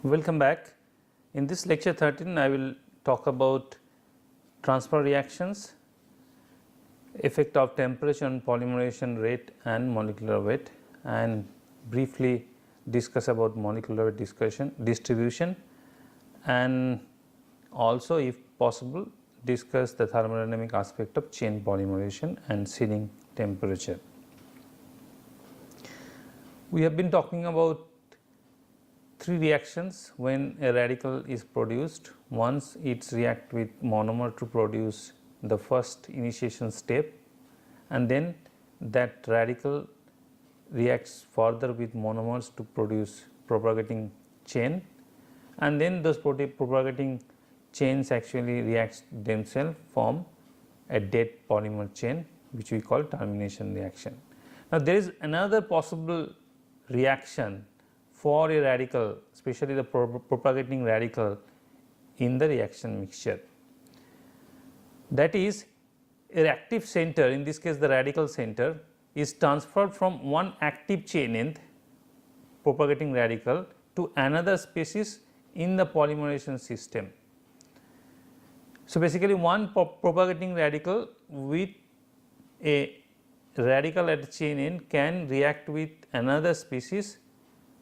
Welcome back. In this lecture 13, I will talk about transfer reactions, effect of temperature on polymerization rate and molecular weight, and briefly discuss about molecular weight distribution, and also if possible discuss the thermodynamic aspect of chain polymerization and sealing temperature. We have been talking about three reactions when a radical is produced. Once it reacts with monomer to produce the first initiation step, and then that radical reacts further with monomers to produce propagating chain, and then those propagating chains actually reacts themselves, form a dead polymer chain which we call termination reaction. Now, there is another possible reaction for a radical, especially the propagating radical in the reaction mixture. That is, a reactive center, in this case the radical center, is transferred from one active chain length propagating radical to another species in the polymerization system. So, basically one propagating radical with a radical at the chain end can react with another species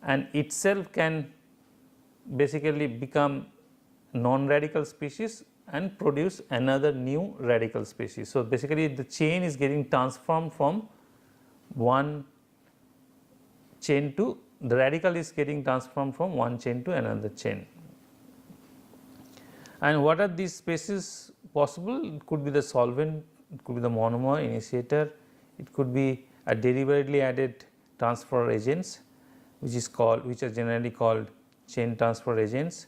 and itself can basically become non-radical species and produce another new radical species. So, basically the chain is getting transformed from one chain to, the radical is getting transformed from one chain to another chain. And what are these species possible? It could be the solvent, it could be the monomer, initiator, it could be a deliberately added transfer agents, which are generally called chain transfer agents,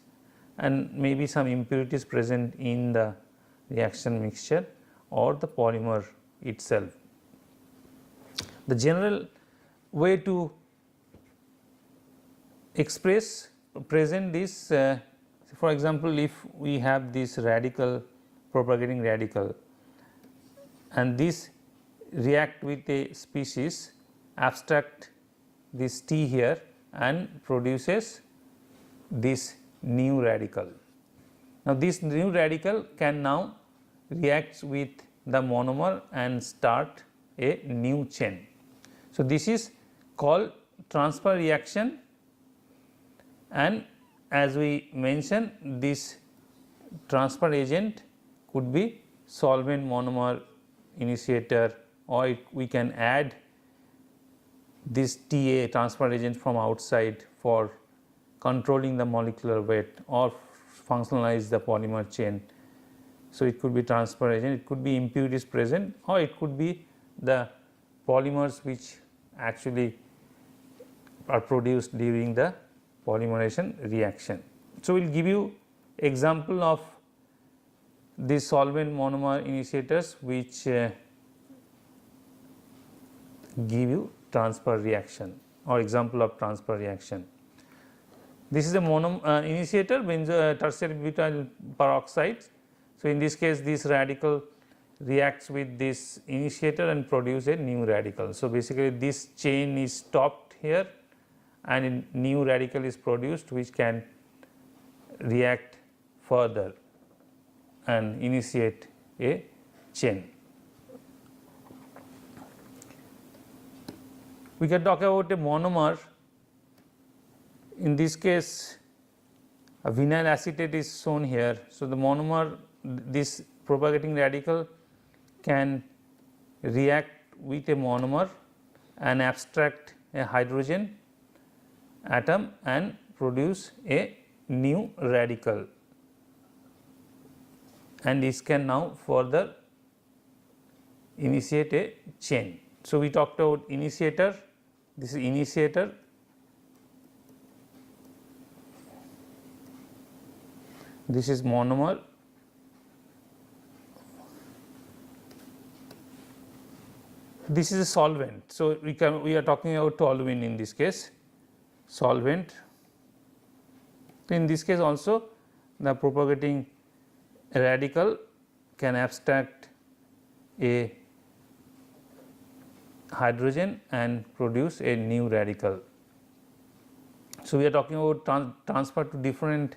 and maybe some impurities present in the reaction mixture or the polymer itself. The general way to present this, for example, if we have this radical, propagating radical, and this react with a species, abstract this T here and produces this new radical. Now, this new radical can now react with the monomer and start a new chain. So, this is called transfer reaction, and as we mentioned, this transfer agent could be solvent, monomer, initiator, or we can add this TA transfer agent from outside for controlling the molecular weight or functionalize the polymer chain. So, it could be transfer agent, it could be impurities present, or it could be the polymers which actually are produced during the polymerization reaction. So, we will give you example of these solvent monomer initiators which give you transfer reaction or example of transfer reaction. This is a initiator, tertiary butyl peroxide. So, in this case this radical reacts with this initiator and produce a new radical. So, basically this chain is stopped here and a new radical is produced which can react further and initiate a chain. We can talk about a monomer. In this case, a vinyl acetate is shown here. So, the monomer, this propagating radical can react with a monomer and abstract a hydrogen atom and produce a new radical, and this can now further initiate a chain. So, we talked about initiator, this is initiator, this is monomer, this is a solvent. So, we are talking about toluene in this case, solvent. So, in this case also the propagating radical can abstract a hydrogen and produce a new radical. So, we are talking about transfer to different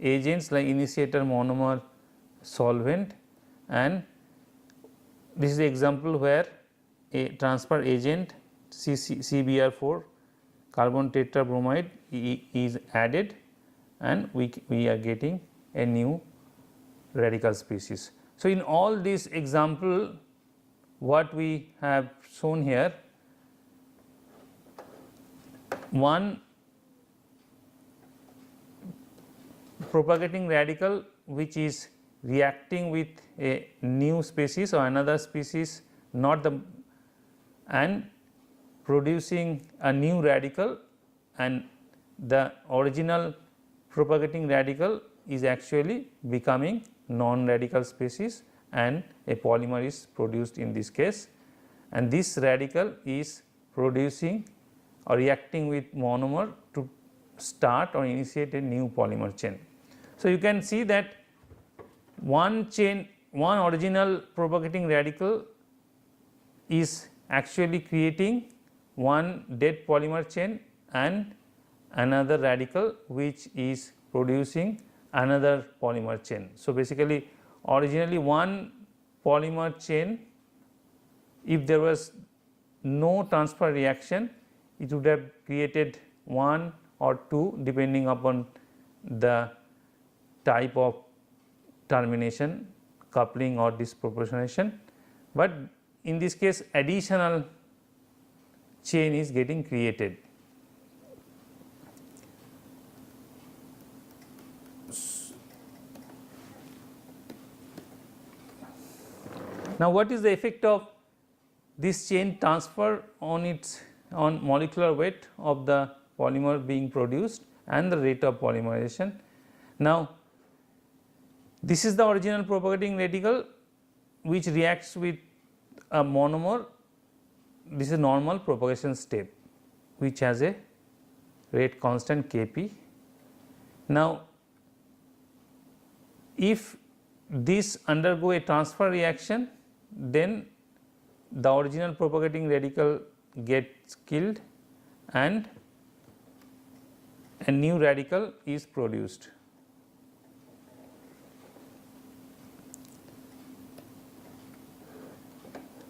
agents like initiator, monomer, solvent, and this is the example where a transfer agent CBr4 carbon tetrabromide is added and we are getting a new radical species. So, in all these example what we have shown here, one propagating radical which is reacting with a new species or another species, not the, and producing a new radical, and the original propagating radical is actually becoming non-radical species and a polymer is produced in this case, and this radical is producing or reacting with monomer to start or initiate a new polymer chain. So, you can see that one chain, one original propagating radical is actually creating one dead polymer chain and another radical which is producing another polymer chain. So, basically originally one polymer chain, if there was no transfer reaction, it would have created one or two depending upon the type of termination, coupling or disproportionation, but in this case additional chain is getting created. Now, what is the effect of this chain transfer on molecular weight of the polymer being produced and the rate of polymerization? Now, this is the original propagating radical which reacts with a monomer. This is normal propagation step which has a rate constant Kp. Now, if this undergo a transfer reaction, then the original propagating radical gets killed and a new radical is produced.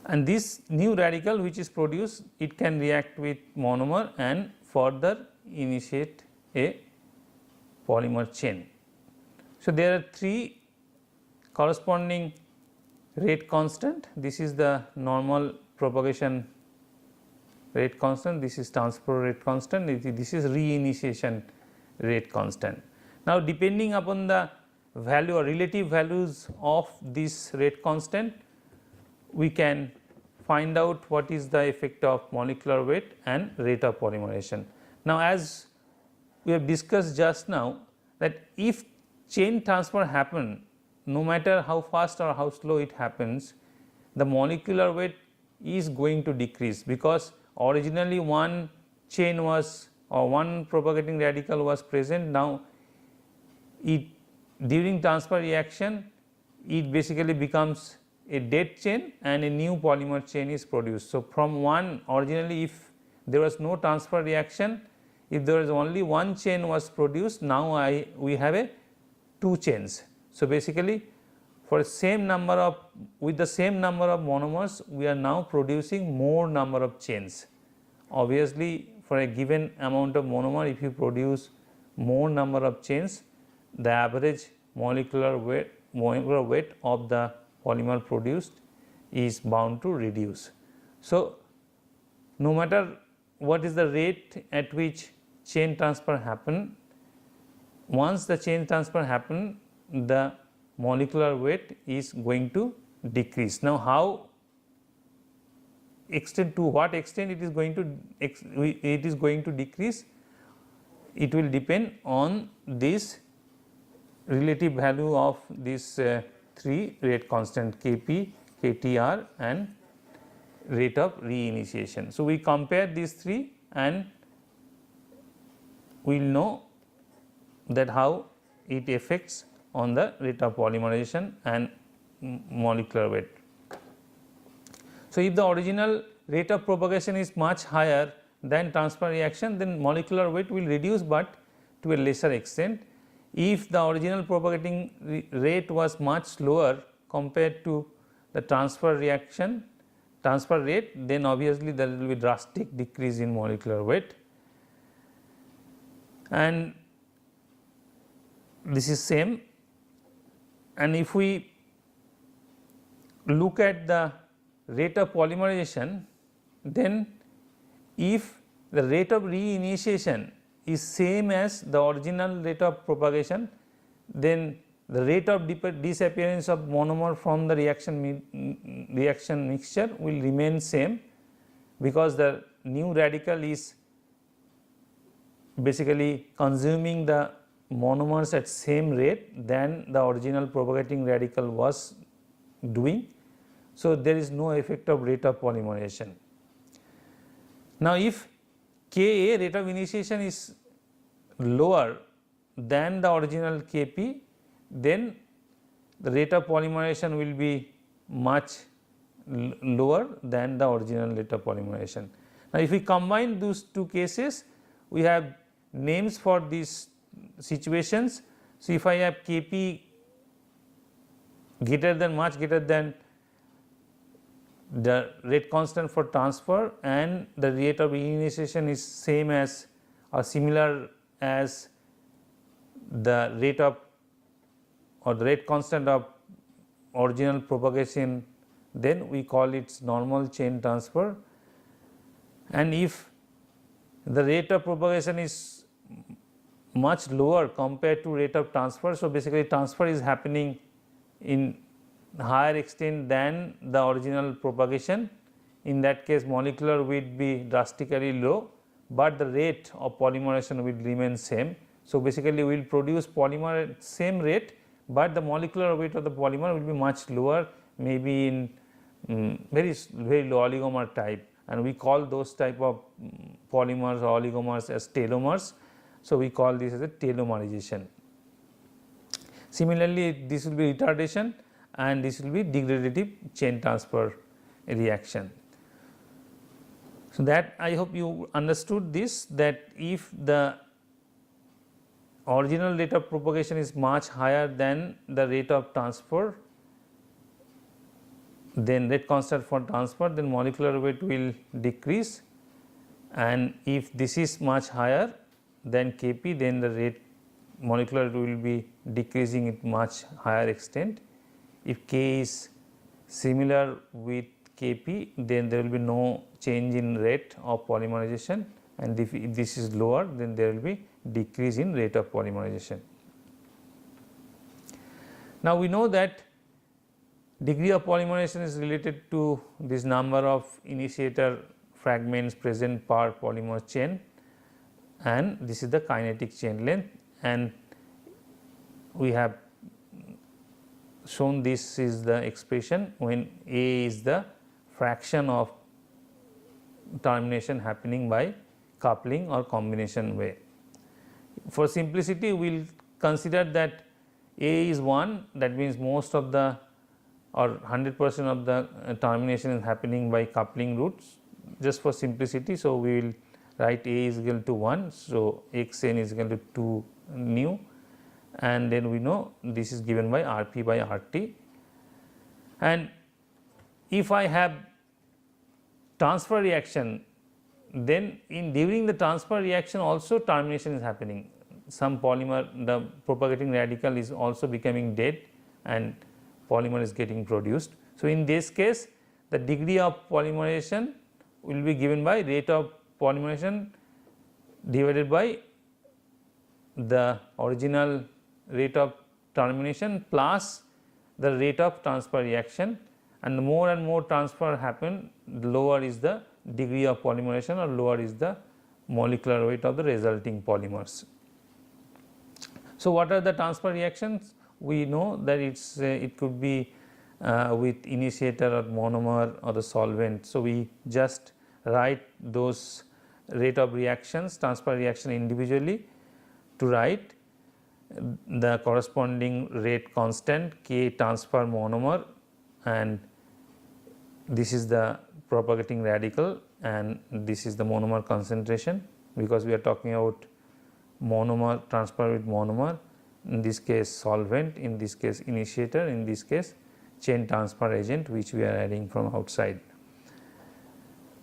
And this new radical which is produced, it can react with monomer and further initiate a polymer chain. So, there are three corresponding rate constant. This is the normal propagation rate constant, this is transfer rate constant, this is reinitiation rate constant. Now, depending upon the value or relative values of this rate constant, we can find out what is the effect of molecular weight and rate of polymerization. Now, as we have discussed just now, that if chain transfer happen, no matter how fast or how slow it happens, the molecular weight is going to decrease, because originally one chain was or one propagating radical was present. Now, it during transfer reaction it basically becomes a dead chain and a new polymer chain is produced. So, from one originally if there was no transfer reaction, if there is only one chain was produced, now we have a two chains. So, basically for same number of with the same number of monomers, we are now producing more number of chains. Obviously, for a given amount of monomer, if you produce more number of chains, the average molecular weight of the polymer produced is bound to reduce. So, no matter what is the rate at which chain transfer happen, once the chain transfer happen, the molecular weight is going to decrease. Now, how extent, to what extent it is going to decrease, it will depend on this relative value of this three rate constant Kp, Ktr and rate of reinitiation. So, we compare these three and we will know that how it affects on the rate of polymerization and molecular weight. So, if the original rate of propagation is much higher, than transfer reaction, then molecular weight will reduce, but to a lesser extent. If the original propagating rate was much lower compared to the transfer rate, then obviously there will be drastic decrease in molecular weight. And this is same. And if we look at the rate of polymerization, then if the rate of reinitiation is same as the original rate of propagation, then the rate of disappearance of monomer from the reaction mixture will remain same, because the new radical is basically consuming the monomers at same rate than the original propagating radical was doing. So, there is no effect of rate of polymerization. Now, if Ka, rate of initiation, is lower than the original Kp, then the rate of polymerization will be much lower than the original rate of polymerization. Now, if we combine those two cases, we have names for these situations. So, if I have Kp much greater than the rate constant for transfer, and the rate of reinitiation is same as or similar as the rate of or the rate constant of original propagation, then we call it normal chain transfer. And if the rate of propagation is much lower compared to rate of transfer, so basically transfer is happening in higher extent than the original propagation, in that case molecular weight will be drastically low, but the rate of polymerization will remain same. So, basically we will produce polymer at same rate, but the molecular weight of the polymer will be much lower, maybe in very low oligomer type, and we call those type of polymers or oligomers as telomers. So, we call this as a telomerization. Similarly, this will be retardation and this will be degradative chain transfer reaction. So, that I hope you understood this, that if the original rate of propagation is much higher than the rate of transfer, then rate constant for transfer, then molecular weight will decrease, and if this is much higher than Kp, then the rate molecular weight will be decreasing at much higher extent. If K is similar with Kp, then there will be no change in rate of polymerization, and if this is lower, then there will be decrease in rate of polymerization. Now, we know that degree of polymerization is related to this number of initiator fragments present per polymer chain, and this is the kinetic chain length, and we have shown this is the expression when A is the fraction of termination happening by coupling or combination way. For simplicity, we will consider that A is 1, that means most of the or 100% of the termination is happening by coupling routes, just for simplicity. So, we will write A is equal to 1. So, x n is equal to 2 nu, and then we know this is given by Rp by Rt. And if I have transfer reaction, then during the transfer reaction also termination is happening. Some polymer, the propagating radical is also becoming dead and polymer is getting produced. So, in this case the degree of polymerization will be given by rate of polymerization divided by the original rate of termination plus the rate of transfer reaction, and the more and more transfer happen, the lower is the degree of polymerization or lower is the molecular weight of the resulting polymers. So, what are the transfer reactions? We know that it could be with initiator or monomer or the solvent. So, we just write those rate of reactions, transfer reaction individually, to write the corresponding rate constant K transfer monomer, and this is the propagating radical and this is the monomer concentration, because we are talking about monomer transfer with monomer, in this case solvent, in this case initiator, in this case chain transfer agent which we are adding from outside.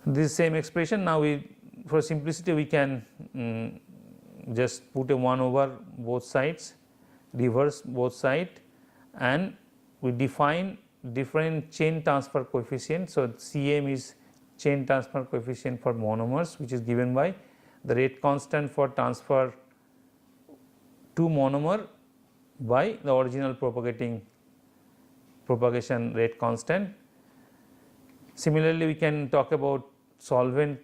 This same expression, now we, for simplicity, we can just put a 1 over both sides, reverse both sides, and we define different chain transfer coefficient. So, Cm is chain transfer coefficient for monomers, which is given by the rate constant for transfer to monomer by the original propagation rate constant. Similarly, we can talk about solvent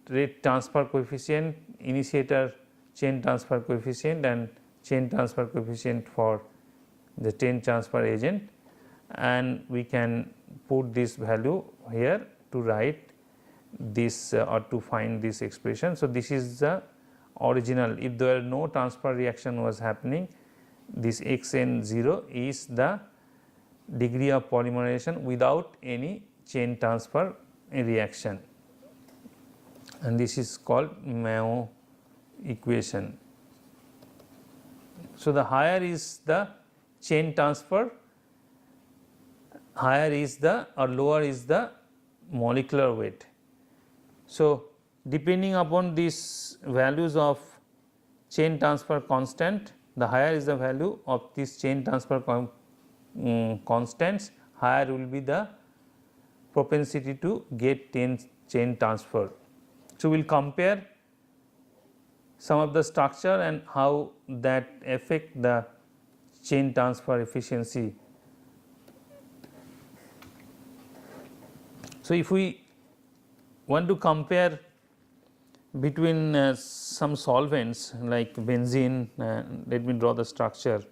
rate transfer coefficient, initiator chain transfer coefficient, and chain transfer coefficient for the chain transfer agent, and we can put this value here to write this or to find this expression. So, this is the original, if there no transfer reaction was happening, this xn0 is the degree of polymerization without any chain transfer reaction, and this is called Mayo equation. So, the higher is the chain transfer, higher is the or lower is the molecular weight. So, depending upon these values of chain transfer constant, the higher is the value of this chain transfer constants, higher will be the propensity to get chain transfer. So, we will compare some of the structure and how that affect the chain transfer efficiency. So, if we want to compare between some solvents like benzene, let me draw the structure.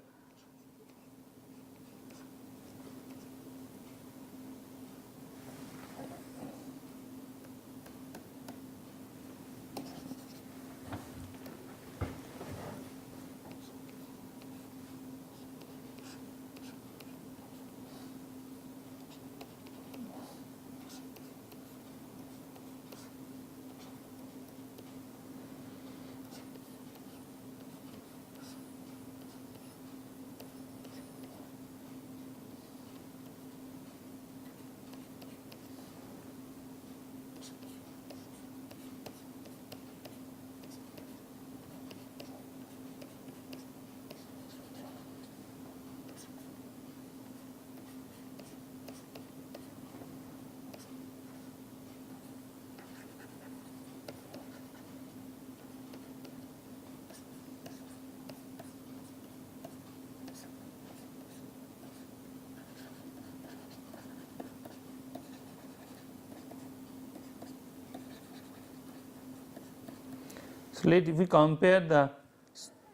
So, if we compare the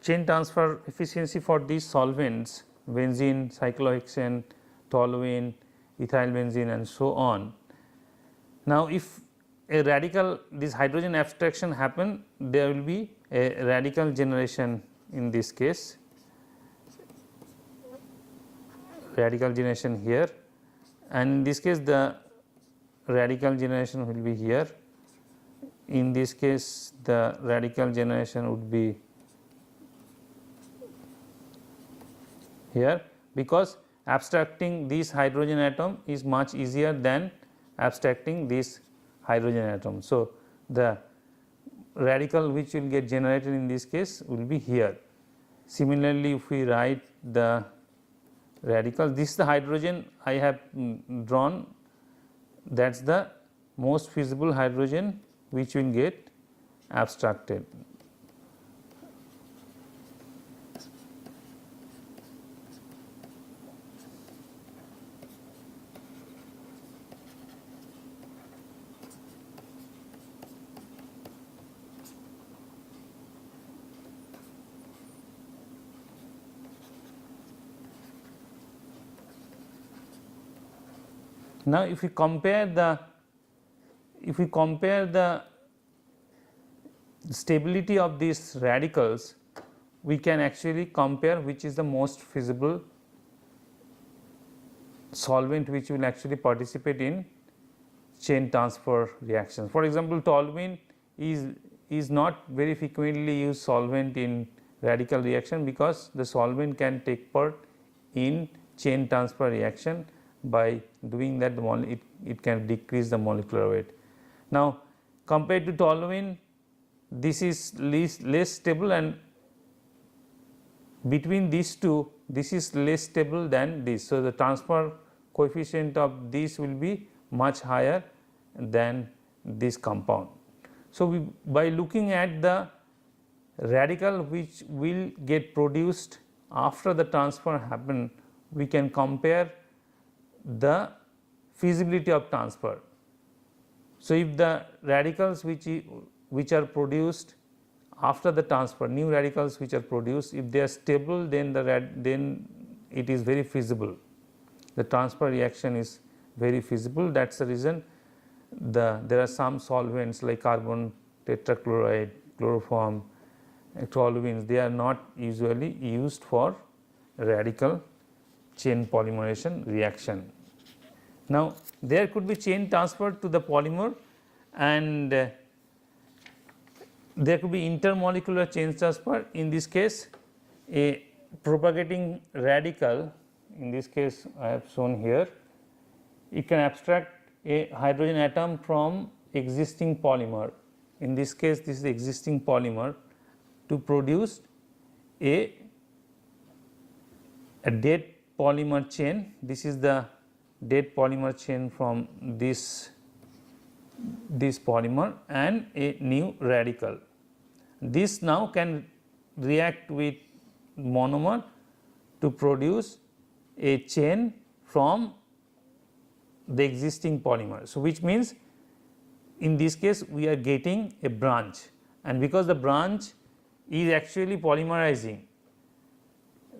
chain transfer efficiency for these solvents, benzene, cyclohexane, toluene, ethyl benzene and so on. Now, if a radical, this hydrogen abstraction happen, there will be a radical generation in this case, radical generation here, and in this case the radical generation will be here. In this case the radical generation would be here, because abstracting this hydrogen atom is much easier than abstracting this hydrogen atom. So, the radical which will get generated in this case will be here. Similarly, if we write the radical, this is the hydrogen I have drawn, that is the most feasible hydrogen which will get abstracted. Now, if we compare the stability of these radicals, we can actually compare which is the most feasible solvent which will actually participate in chain transfer reactions. For example, toluene is not very frequently used solvent in radical reaction, because the solvent can take part in chain transfer reaction. By doing that, it can decrease the molecular weight. Now, compared to toluene, this is less stable, and between these two, this is less stable than this. So, the transfer coefficient of this will be much higher than this compound. So, by looking at the radical which will get produced after the transfer happen, we can compare the feasibility of transfer. So, if the radicals which are produced after the transfer, new radicals which are produced, if they are stable, then then it is very feasible. The transfer reaction is very feasible. That is the reason there are some solvents like carbon tetrachloride, chloroform, toluenes, they are not usually used for radical chain polymerization reaction. Now, there could be chain transfer to the polymer, and there could be intermolecular chain transfer. In this case, a propagating radical, in this case I have shown here, it can abstract a hydrogen atom from existing polymer. In this case, this is the existing polymer, to produce a dead polymer chain. This is the dead polymer chain from this polymer and a new radical. This now can react with monomer to produce a chain from the existing polymer. So, which means in this case we are getting a branch, and because the branch is actually polymerizing,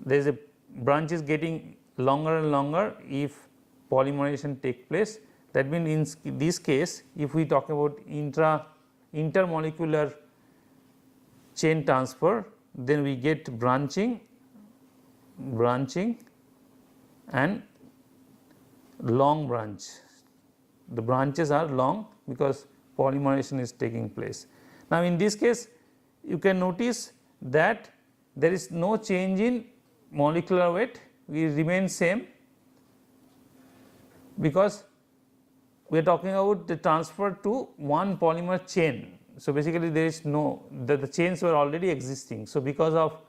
there is a branch is getting longer and longer if polymerization take place. That means in this case, if we talk about intermolecular chain transfer, then we get branching and long branch. The branches are long because polymerization is taking place. Now, in this case, you can notice that there is no change in molecular weight, we remain same, because we are talking about the transfer to one polymer chain. So, basically there is no, the chains were already existing. So, because of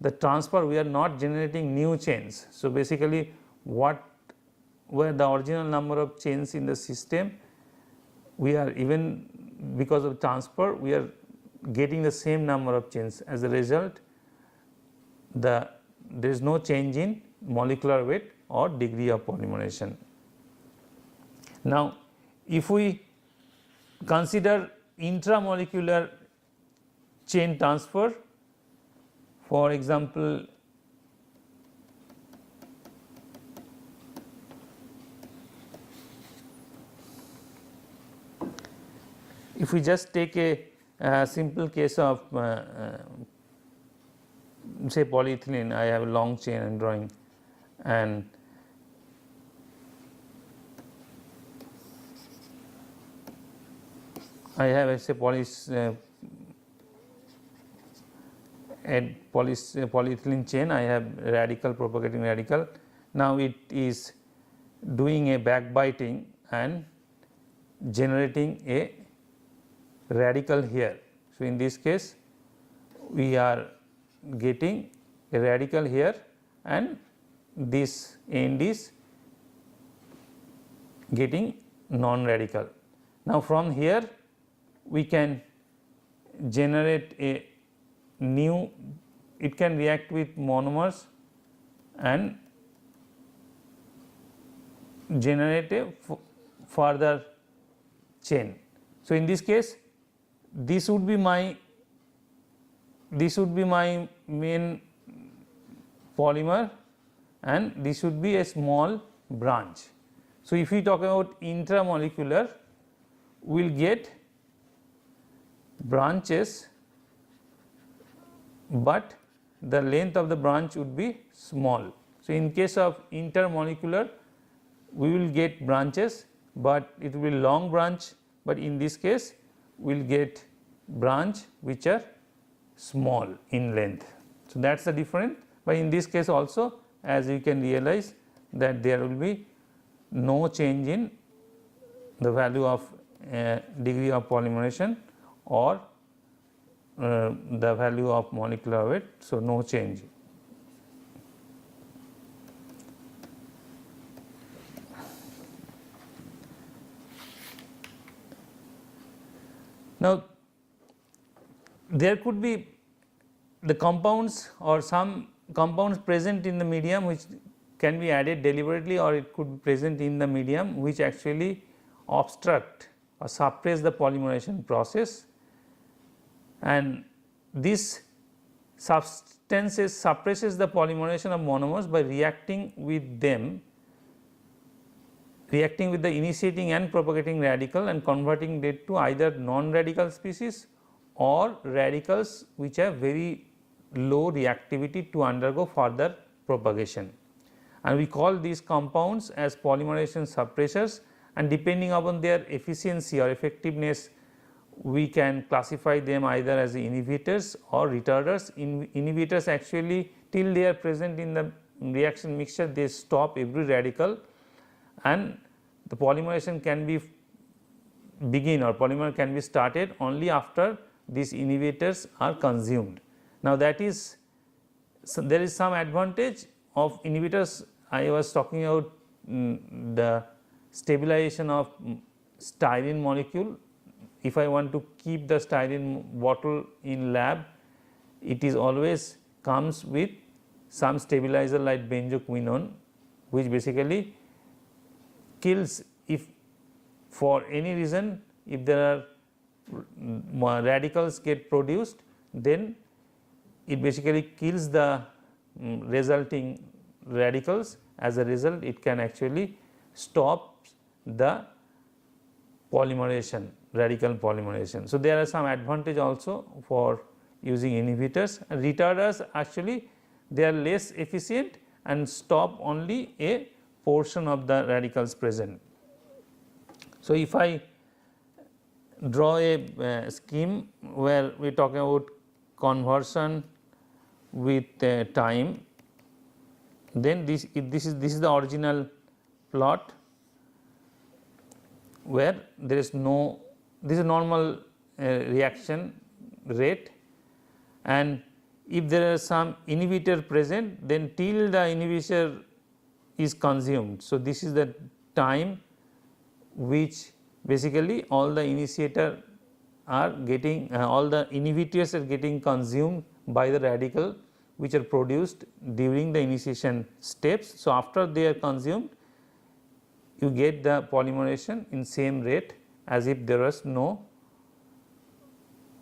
the transfer, we are not generating new chains. So, basically what were the original number of chains in the system, we are, even because of transfer, we are getting the same number of chains. As a result, there is no change in molecular weight or degree of polymerization. Now, if we consider intramolecular chain transfer, for example, if we just take a simple case of say polyethylene, I have a long chain I am drawing, and I have a say polyethylene chain, I have radical, propagating radical. Now, it is doing a backbiting and generating a radical here. So, in this case we are getting a radical here, and this end is getting non-radical. Now, from here we can generate a new, it can react with monomers and generate a further chain. So, in this case this would be my main polymer, and this would be a small branch. So, if we talk about intramolecular, we will get branches, but the length of the branch would be small. So, in case of intermolecular, we will get branches but it will be long branch, but in this case we will get branch which are small in length. So, that is the difference, but in this case also, as you can realize that there will be no change in the value of degree of polymerization or the value of molecular weight. So, no change. Now, there could be the compounds or some compounds present in the medium which can be added deliberately, or it could be present in the medium which actually obstruct or suppress the polymerization process, and this substances suppresses the polymerization of monomers by reacting with them, reacting with the initiating and propagating radical and converting it to either non-radical species or radicals which have very low reactivity to undergo further propagation. And we call these compounds as polymerization suppressors, and depending upon their efficiency or effectiveness, we can classify them either as inhibitors or retarders. Inhibitors actually, till they are present in the reaction mixture, they stop every radical, and the polymerization can be begin or polymer can be started only after these inhibitors are consumed. Now, that is, so there is some advantage of inhibitors. I was talking about the stabilization of styrene molecule. If I want to keep the styrene bottle in lab, it is always comes with some stabilizer like benzoquinone, which basically kills, if for any reason if there are radicals get produced, then it basically kills the resulting radicals. As a result, it can actually stop the polymerization, radical polymerization. So, there are some advantage also for using inhibitors. And retarders actually they are less efficient and stop only a portion of the radicals present. So, if I draw a scheme where we are talking about conversion with time, then this is the original plot where there is no, this is normal reaction rate, and if there are some inhibitor present, then till the inhibitor is consumed. So, this is the time which basically all the initiator are getting all the inhibitors are getting consumed by the radical which are produced during the initiation steps. So, after they are consumed, you get the polymerization in same rate as if there was no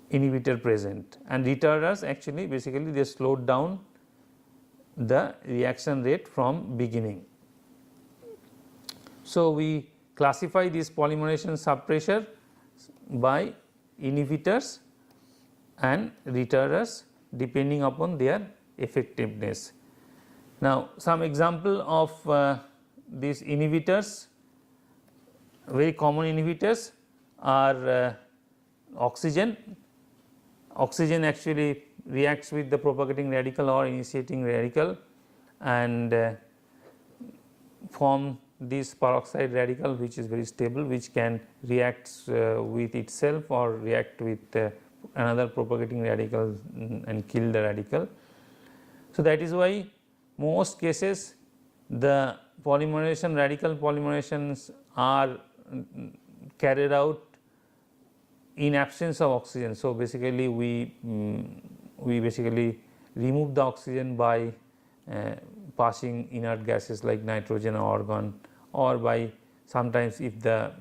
inhibitor present, and retarders actually basically they slowed down the reaction rate from beginning. So, we classify this polymerization suppressor by inhibitors and retarders depending upon their effectiveness. Now, some example of these inhibitors, very common inhibitors are oxygen. Oxygen actually reacts with the propagating radical or initiating radical and form this peroxide radical, which is very stable, which can react with itself or react with another propagating radical and kill the radical. So, that is why most cases the polymerization, radical polymerizations are carried out in absence of oxygen. So, basically we basically remove the oxygen by passing inert gases like nitrogen or argon, or by sometimes if the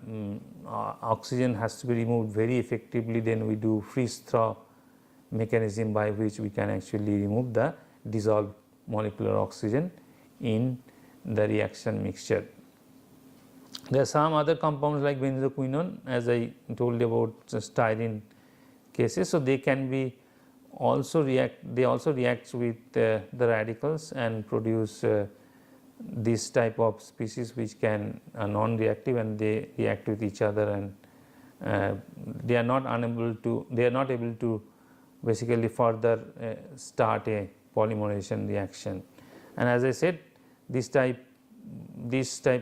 oxygen has to be removed very effectively, then we do freeze thaw mechanism by which we can actually remove the dissolved molecular oxygen in the reaction mixture. There are some other compounds like benzoquinone, as I told you about styrene cases. So, they can be also react, they also react with the radicals and produce this type of species which can are non-reactive and they react with each other, and they are not able to basically further start a polymerization reaction. And as I said, this type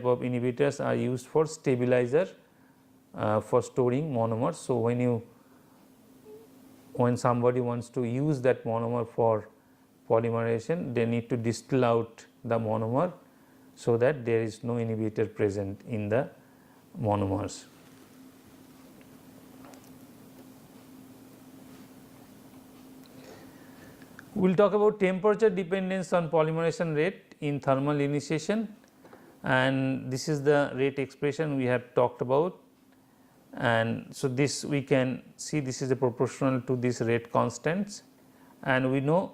of inhibitors are used for stabilizer for storing monomers. So, when somebody wants to use that monomer for polymerization, they need to distill out the monomer so that there is no inhibitor present in the monomers. We will talk about temperature dependence on polymerization rate in thermal initiation, and this is the rate expression we have talked about. And so, this we can see this is a proportional to this rate constants, and we know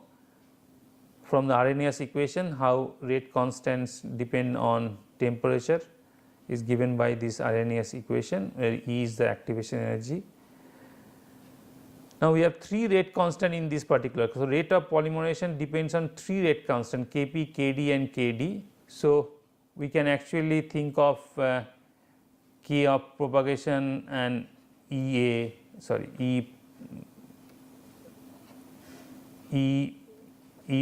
from the Arrhenius equation how rate constants depend on temperature is given by this Arrhenius equation, where E is the activation energy. Now, we have 3 rate constant in this particular. So, rate of polymerization depends on 3 rate constant Kp, Kd and Kd. So, we can actually think of K of propagation and E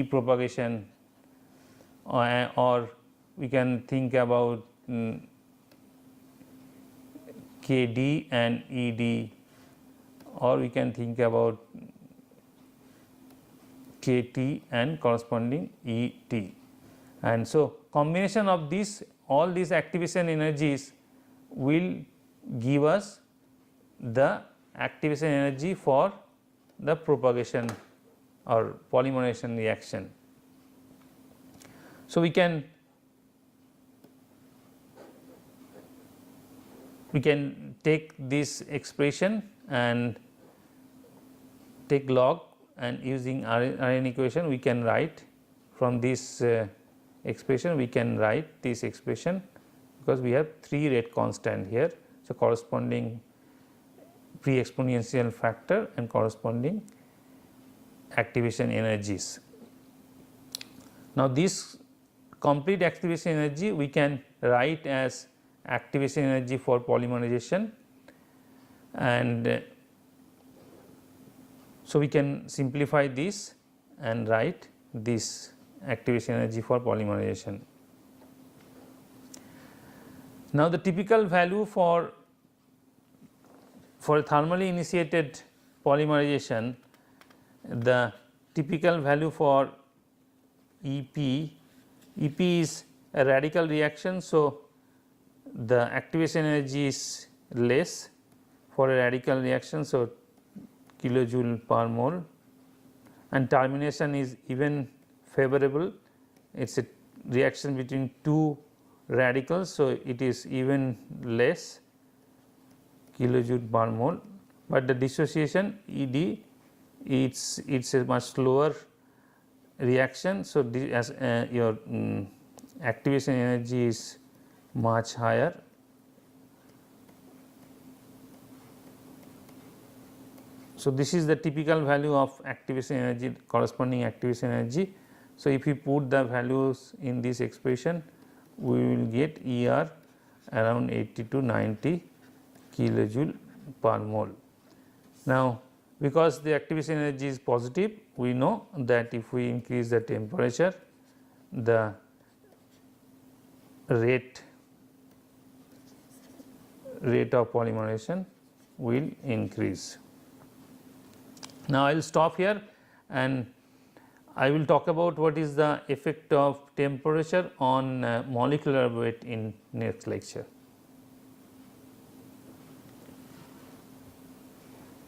propagation, or we can think about Kd and Ed, or we can think about Kt and corresponding Et. And so, combination of all these activation energies will give us the activation energy for the propagation or polymerization reaction. So, we can take this expression and take log, and using Rn equation we can write from this expression, we can write this expression, because we have 3 rate constant here. So, corresponding pre-exponential factor and corresponding activation energies. Now, this complete activation energy we can write as activation energy for polymerization, and so we can simplify this and write this activation energy for polymerization. Now, the typical value for thermally initiated polymerization, the typical value for EP is a radical reaction. So, the activation energy is less for a radical reaction. So, kilojoule per mole, and termination is even favorable. It is a reaction between 2 radicals. So, it is even less kilojoule per mole, but the dissociation ED it's a much slower reaction. So, as your activation energy is much higher. So, this is the typical value of activation energy, corresponding activation energy. So, if we put the values in this expression, we will get ER around 80 to 90 kilojoule per mole. Now, because the activation energy is positive, we know that if we increase the temperature, the rate of polymerization will increase. Now, I will stop here and I will talk about what is the effect of temperature on molecular weight in next lecture.